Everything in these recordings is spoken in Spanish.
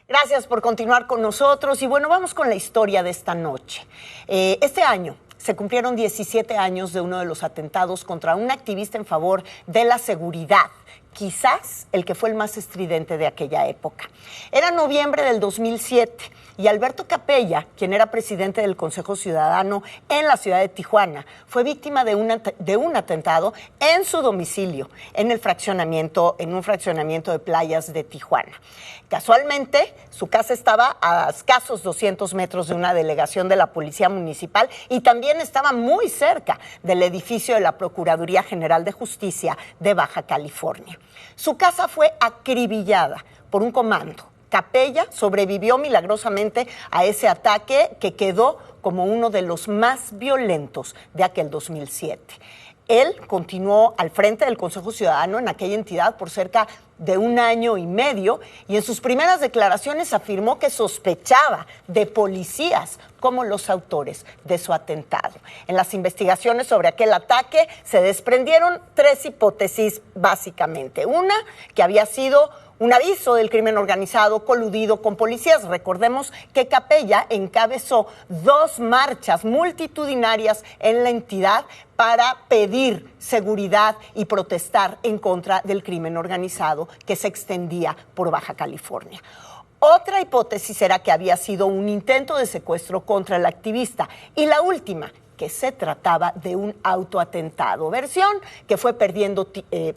Gracias por continuar con nosotros y bueno, vamos con la historia de esta noche. Este año se cumplieron 17 años de uno de los atentados contra un activista en favor de la seguridad, quizás el que fue el más estridente de aquella época. Era noviembre del 2007 y Alberto Capella, quien era presidente del Consejo Ciudadano en la ciudad de Tijuana, fue víctima de un atentado en su domicilio, en un fraccionamiento de playas de Tijuana. Casualmente, su casa estaba a escasos 200 metros de una delegación de la Policía Municipal y también estaba muy cerca del edificio de la Procuraduría General de Justicia de Baja California. Su casa fue acribillada por un comando. Capella sobrevivió milagrosamente a ese ataque que quedó como uno de los más violentos de aquel 2007. Él continuó al frente del Consejo Ciudadano en aquella entidad por cerca de 1 año y medio y en sus primeras declaraciones afirmó que sospechaba de policías como los autores de su atentado. En las investigaciones sobre aquel ataque se desprendieron 3 hipótesis básicamente. Una, que había sido un aviso del crimen organizado coludido con policías. Recordemos que Capella encabezó 2 marchas multitudinarias en la entidad para pedir seguridad y protestar en contra del crimen organizado que se extendía por Baja California. Otra hipótesis era que había sido un intento de secuestro contra el activista. Y la última, que se trataba de un autoatentado, versión que fue perdiendo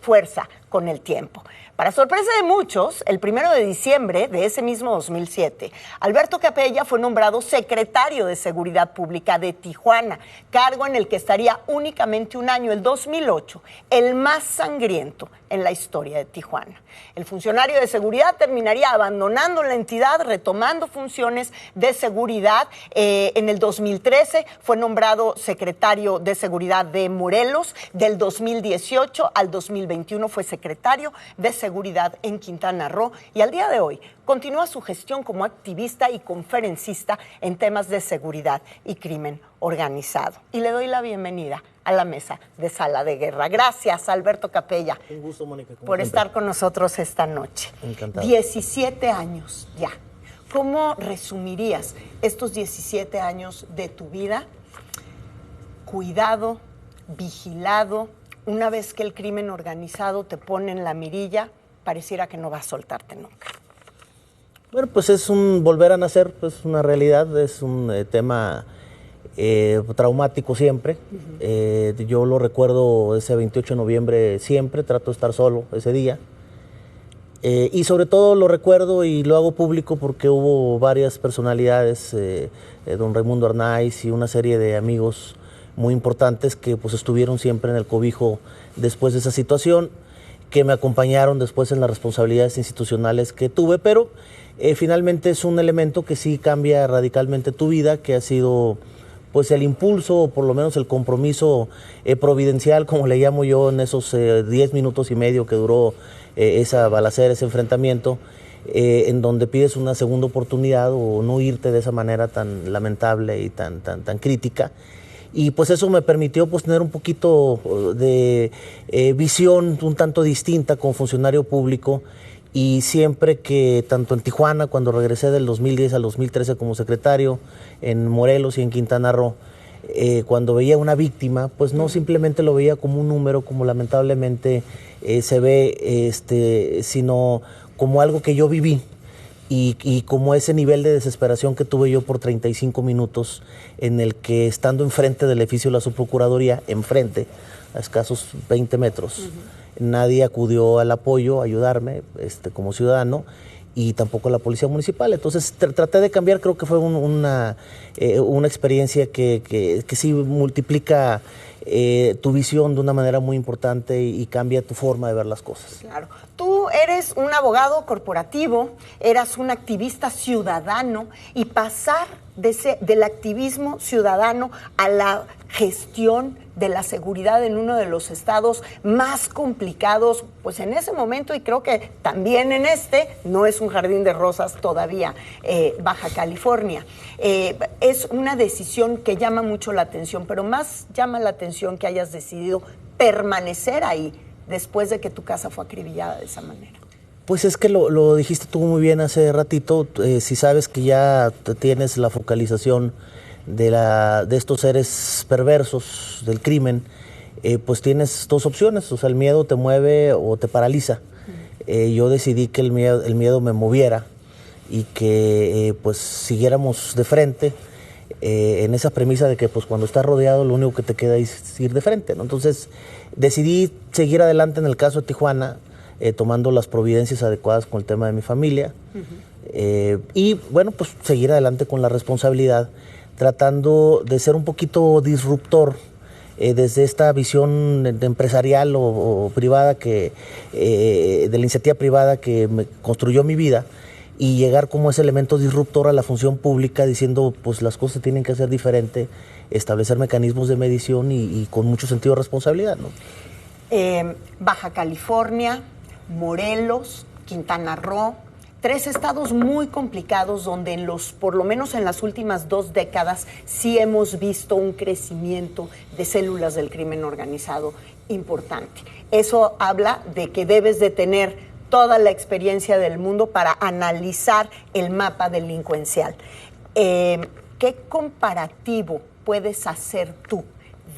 fuerza con el tiempo. Para sorpresa de muchos, el 1 de diciembre de ese mismo 2007, Alberto Capella fue nombrado secretario de Seguridad Pública de Tijuana, cargo en el que estaría únicamente 1 año, el 2008, el más sangriento en la historia de Tijuana. El funcionario de seguridad terminaría abandonando la entidad, retomando funciones de seguridad. En el 2013 fue nombrado secretario de Seguridad de Morelos. Del 2018 al 2021 fue secretario de Seguridad en Quintana Roo y al día de hoy continúa su gestión como activista y conferencista en temas de seguridad y crimen organizado. Y le doy la bienvenida a la mesa de Sala de Guerra. Gracias, Alberto Capella. Un gusto, Mónica, por estar con nosotros esta noche. Encantado. 17 años ya. ¿Cómo resumirías estos 17 años de tu vida? Cuidado, vigilado. Una vez que el crimen organizado te pone en la mirilla, pareciera que no va a soltarte nunca. Bueno, pues es un volver a nacer, pues una realidad, es un tema traumático siempre. Yo lo recuerdo ese 28 de noviembre siempre, trato de estar solo ese día. Y sobre todo lo recuerdo y lo hago público porque hubo varias personalidades, don Raimundo Arnaiz y una serie de amigos muy importantes que pues estuvieron siempre en el cobijo después de esa situación, que me acompañaron después en las responsabilidades institucionales que tuve, pero finalmente es un elemento que sí cambia radicalmente tu vida, que ha sido pues el impulso, o por lo menos el compromiso providencial, como le llamo yo, en esos 10 minutos y medio que duró esa balacera, ese enfrentamiento, en donde pides una segunda oportunidad o no irte de esa manera tan lamentable y tan crítica. Y pues eso me permitió pues tener un poquito de visión un tanto distinta como funcionario público, y siempre que, tanto en Tijuana, cuando regresé del 2010 al 2013 como secretario, en Morelos y en Quintana Roo, cuando veía una víctima, pues no simplemente lo veía como un número, como lamentablemente se ve, sino como algo que yo viví. Y como ese nivel de desesperación que tuve yo por 35 minutos, en el que estando enfrente del edificio de la subprocuraduría, enfrente, a escasos 20 metros, nadie acudió al apoyo, a ayudarme como ciudadano, y tampoco la policía municipal. Entonces traté de cambiar, creo que fue una experiencia que sí multiplica tu visión de una manera muy importante y cambia tu forma de ver las cosas. Claro. Tú eres un abogado corporativo, eras un activista ciudadano, y pasar del activismo ciudadano a la gestión de la seguridad en uno de los estados más complicados, pues en ese momento, y creo que también en no es un jardín de rosas todavía, Baja California. Es una decisión que llama mucho la atención, pero más llama la atención que hayas decidido permanecer ahí después de que tu casa fue acribillada de esa manera. Pues es que lo dijiste tú muy bien hace ratito, si sabes que ya tienes la focalización de estos seres perversos del crimen, pues tienes dos opciones, o sea, el miedo te mueve o te paraliza. Yo decidí que el miedo me moviera y que pues siguiéramos de frente en esa premisa de que pues cuando estás rodeado lo único que te queda es ir de frente, ¿no? Entonces decidí seguir adelante en el caso de Tijuana, tomando las providencias adecuadas con el tema de mi familia. Y bueno, pues seguir adelante con la responsabilidad, tratando de ser un poquito disruptor desde esta visión empresarial o privada de la iniciativa privada que me construyó mi vida, y llegar como ese elemento disruptor a la función pública diciendo pues las cosas tienen que ser diferente, establecer mecanismos de medición y con mucho sentido de responsabilidad, ¿no? Baja California, Morelos, Quintana Roo, 3 estados muy complicados donde por lo menos en las últimas 2 décadas sí hemos visto un crecimiento de células del crimen organizado importante. Eso habla de que debes de tener toda la experiencia del mundo para analizar el mapa delincuencial. ¿Qué comparativo puedes hacer tú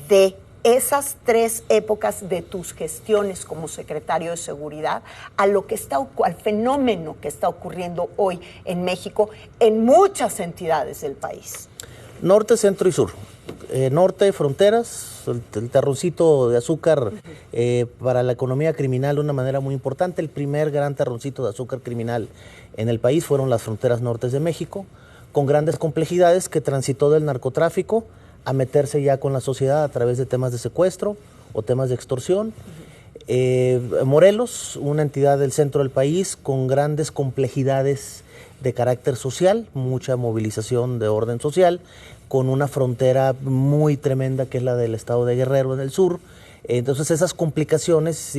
de esas 3 épocas de tus gestiones como secretario de Seguridad al fenómeno que está ocurriendo hoy en México en muchas entidades del país? Norte, centro y sur. Norte, fronteras, el terroncito de azúcar para la economía criminal de una manera muy importante. El primer gran terroncito de azúcar criminal en el país fueron las fronteras nortes de México, con grandes complejidades que transitó del narcotráfico a meterse ya con la sociedad a través de temas de secuestro o temas de extorsión. Morelos, una entidad del centro del país con grandes complejidades de carácter social, mucha movilización de orden social, con una frontera muy tremenda que es la del estado de Guerrero en el sur. Entonces esas complicaciones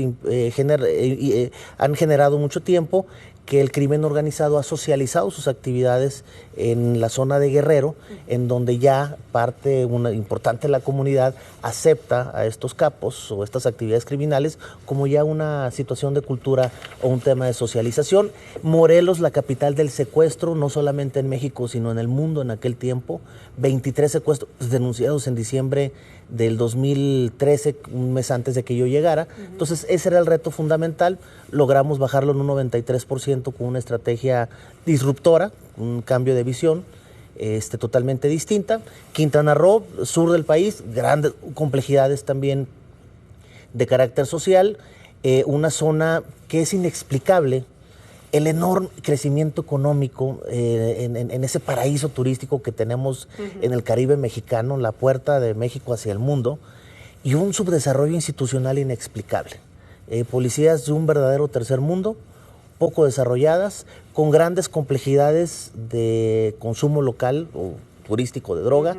han generado mucho tiempo que el crimen organizado ha socializado sus actividades en la zona de Guerrero, en donde ya parte importante de la comunidad acepta a estos capos o estas actividades criminales como ya una situación de cultura o un tema de socialización. Morelos, la capital del secuestro, no solamente en México, sino en el mundo en aquel tiempo, 23 secuestros denunciados en diciembre del 2013, un mes antes de que yo llegara. Entonces ese era el reto fundamental, logramos bajarlo en un 93% con una estrategia disruptora, un cambio de visión totalmente distinta. Quintana Roo, sur del país, grandes complejidades también de carácter social, una zona que es inexplicable, el enorme crecimiento económico en ese paraíso turístico que tenemos en el Caribe mexicano, la puerta de México hacia el mundo, y un subdesarrollo institucional inexplicable. Policías de un verdadero tercer mundo, poco desarrolladas, con grandes complejidades de consumo local o turístico de droga,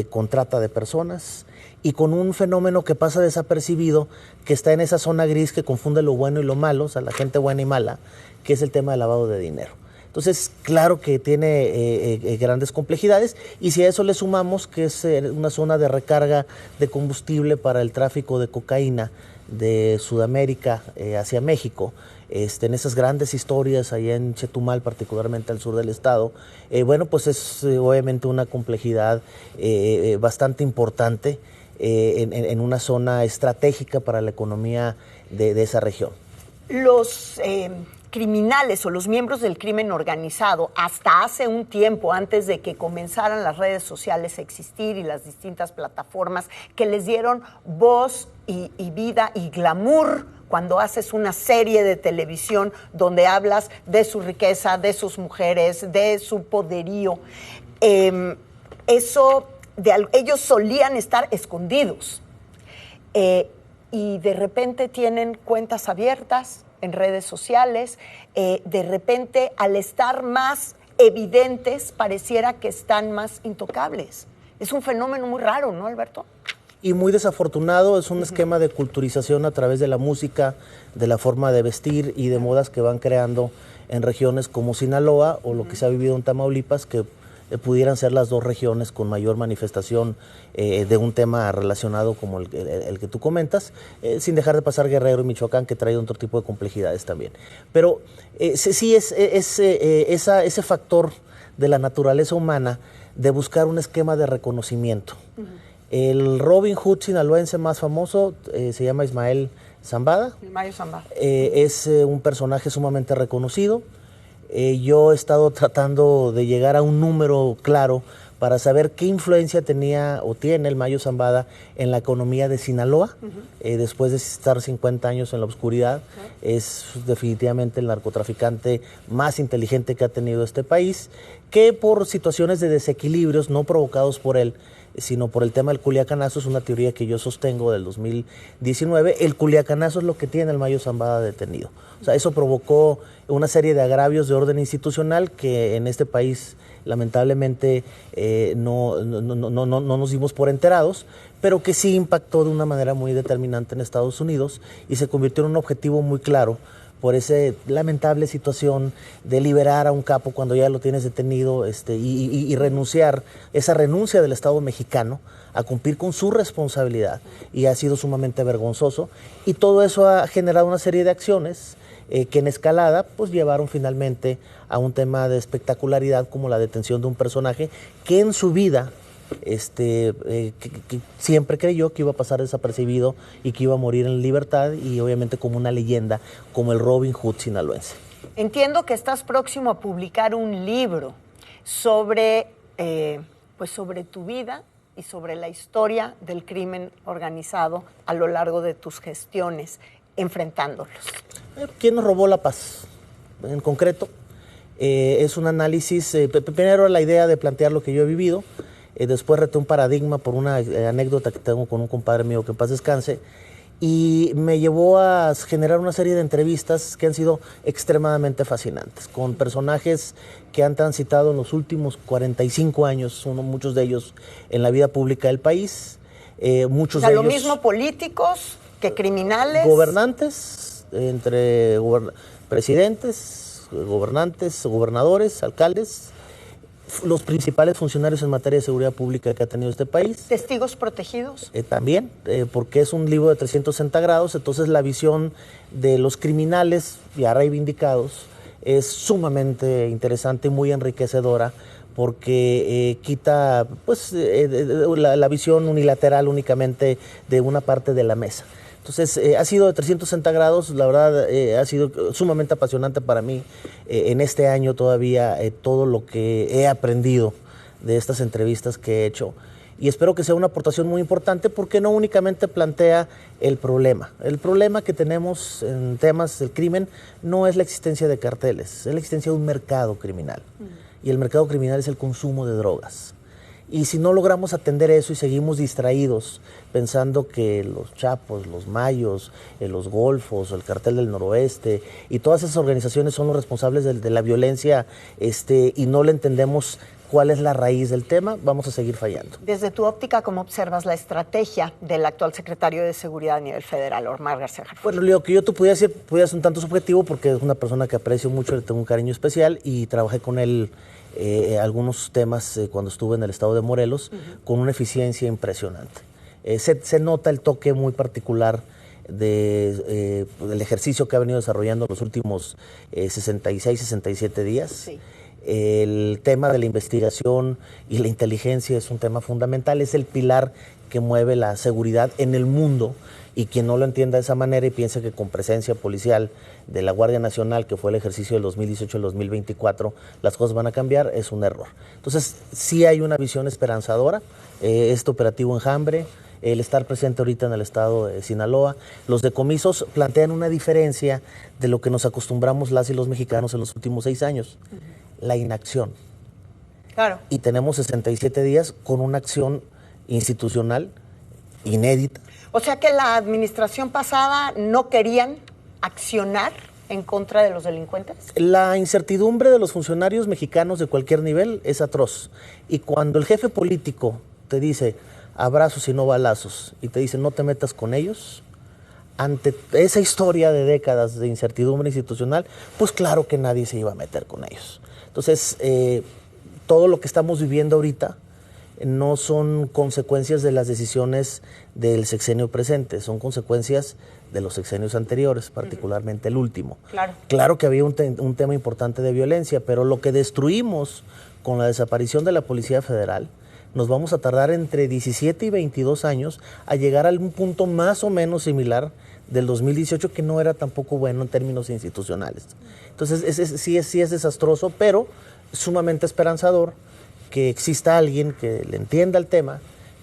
con trata de personas, y con un fenómeno que pasa desapercibido, que está en esa zona gris que confunde lo bueno y lo malo, o sea, la gente buena y mala, que es el tema del lavado de dinero. Entonces, claro que tiene grandes complejidades, y si a eso le sumamos que es una zona de recarga de combustible para el tráfico de cocaína de Sudamérica hacia México, en esas grandes historias allá en Chetumal, particularmente al sur del estado, bueno, pues es obviamente una complejidad bastante importante en una zona estratégica para la economía de esa región. Los criminales o los miembros del crimen organizado, hasta hace un tiempo, antes de que comenzaran las redes sociales a existir y las distintas plataformas que les dieron voz y vida y glamour, cuando haces una serie de televisión donde hablas de su riqueza, de sus mujeres, de su poderío, ellos solían estar escondidos y de repente tienen cuentas abiertas en redes sociales, de repente al estar más evidentes pareciera que están más intocables. Es un fenómeno muy raro, ¿no, Alberto? Y muy desafortunado, es un esquema de culturización a través de la música, de la forma de vestir y de modas que van creando en regiones como Sinaloa o lo que se ha vivido en Tamaulipas, que pudieran ser las dos regiones con mayor manifestación de un tema relacionado como el que tú comentas, sin dejar de pasar Guerrero y Michoacán, que trae otro tipo de complejidades también. Pero sí es ese factor de la naturaleza humana de buscar un esquema de reconocimiento. El Robin Hood sinaloense más famoso se llama Ismael Zambada. Mayo Zambada. Es un personaje sumamente reconocido. Yo he estado tratando de llegar a un número claro para saber qué influencia tenía o tiene el Mayo Zambada en la economía de Sinaloa, después de estar 50 años en la oscuridad. Es definitivamente el narcotraficante más inteligente que ha tenido este país, que por situaciones de desequilibrios no provocados por él, sino por el tema del culiacanazo, es una teoría que yo sostengo del 2019, el culiacanazo es lo que tiene el Mayo Zambada detenido. O sea, eso provocó una serie de agravios de orden institucional que en este país lamentablemente no nos dimos por enterados, pero que sí impactó de una manera muy determinante en Estados Unidos y se convirtió en un objetivo muy claro por esa lamentable situación de liberar a un capo cuando ya lo tienes detenido y renunciar, esa renuncia del Estado mexicano a cumplir con su responsabilidad, y ha sido sumamente vergonzoso, y todo eso ha generado una serie de acciones que en escalada pues llevaron finalmente a un tema de espectacularidad como la detención de un personaje que en su vida que siempre creyó que iba a pasar desapercibido y que iba a morir en libertad, y obviamente como una leyenda, como el Robin Hood sinaloense. Entiendo que estás próximo a publicar un libro sobre, sobre tu vida y sobre la historia del crimen organizado a lo largo de tus gestiones, enfrentándolos. ¿Quién nos robó la paz? En concreto, es un análisis, primero la idea de plantear lo que yo he vivido. Después reté un paradigma por una anécdota que tengo con un compadre mío que en paz descanse, y me llevó a generar una serie de entrevistas que han sido extremadamente fascinantes, con personajes que han transitado en los últimos 45 años, muchos de ellos en la vida pública del país. Muchos de ellos, lo mismo políticos que criminales. Gobernantes, entre presidentes, gobernantes, gobernadores, alcaldes, los principales funcionarios en materia de seguridad pública que ha tenido este país. ¿Testigos protegidos? También, porque es un libro de 360 grados, entonces la visión de los criminales ya reivindicados es sumamente interesante y muy enriquecedora, porque quita la visión unilateral únicamente de una parte de la mesa. Entonces, ha sido de 360 grados, la verdad ha sido sumamente apasionante para mí en este año todavía todo lo que he aprendido de estas entrevistas que he hecho. Y espero que sea una aportación muy importante, porque no únicamente plantea el problema. El problema que tenemos en temas del crimen no es la existencia de carteles, es la existencia de un mercado criminal. Y el mercado criminal es el consumo de drogas. Y si no logramos atender eso y seguimos distraídos pensando que los Chapos, los Mayos, los Golfos, el Cartel del Noroeste y todas esas organizaciones son los responsables de la violencia, y no le entendemos cuál es la raíz del tema, vamos a seguir fallando. Desde tu óptica, ¿cómo observas la estrategia del actual secretario de Seguridad a nivel federal, Omar García Harfuch? Bueno, lo que yo te pudiera decir un tanto subjetivo, porque es una persona que aprecio mucho, le tengo un cariño especial y trabajé con él algunos temas cuando estuve en el estado de Morelos, con una eficiencia impresionante. Se nota el toque muy particular del ejercicio que ha venido desarrollando los últimos 66, 67 días. Sí. El tema de la investigación y la inteligencia es un tema fundamental, es el pilar que mueve la seguridad en el mundo, y quien no lo entienda de esa manera y piensa que con presencia policial de la Guardia Nacional, que fue el ejercicio del 2018 al 2024, las cosas van a cambiar, es un error. Entonces, sí hay una visión esperanzadora, este operativo Enjambre, el estar presente ahorita en el estado de Sinaloa. Los decomisos plantean una diferencia de lo que nos acostumbramos las y los mexicanos en los últimos 6 años, la inacción. Claro. Y tenemos 67 días con una acción institucional inédita. O sea que la administración pasada no querían accionar en contra de los delincuentes. La incertidumbre de los funcionarios mexicanos de cualquier nivel es atroz. Y cuando el jefe político te dice abrazos y no balazos, y te dice no te metas con ellos, ante esa historia de décadas de incertidumbre institucional, pues claro que nadie se iba a meter con ellos. Entonces, todo lo que estamos viviendo ahorita no son consecuencias de las decisiones del sexenio presente, son consecuencias de los sexenios anteriores, particularmente el último. Claro que había un tema importante de violencia, pero lo que destruimos con la desaparición de la Policía Federal, nos vamos a tardar entre 17 y 22 años a llegar a un punto más o menos similar del 2018, que no era tampoco bueno en términos institucionales. Entonces, sí es desastroso, pero sumamente esperanzador que exista alguien que le entienda el tema,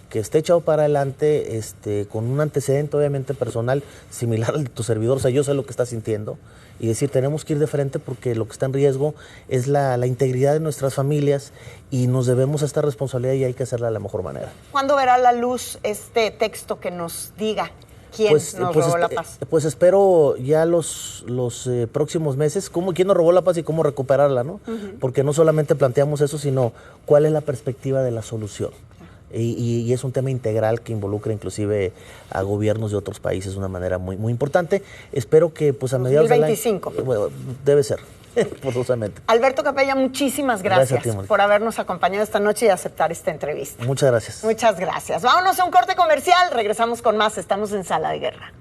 que esté echado para adelante, con un antecedente obviamente personal similar al de tu servidor. O sea, yo sé lo que está sintiendo y decir, tenemos que ir de frente porque lo que está en riesgo es la integridad de nuestras familias y nos debemos a esta responsabilidad y hay que hacerla de la mejor manera. ¿Cuándo verá la luz este texto que nos diga quién nos robó la paz? Pues espero ya los próximos meses, quién nos robó la paz y cómo recuperarla, ¿no? Porque no solamente planteamos eso, sino cuál es la perspectiva de la solución. Y es un tema integral que involucra inclusive a gobiernos de otros países de una manera muy, muy importante. Espero que pues a mediados del año... 2025. Bueno, debe ser, forzosamente. Alberto Capella, muchísimas gracias a ti, por habernos acompañado esta noche y aceptar esta entrevista. Muchas gracias. Muchas gracias. Vámonos a un corte comercial, regresamos con más, estamos en Sala de Guerra.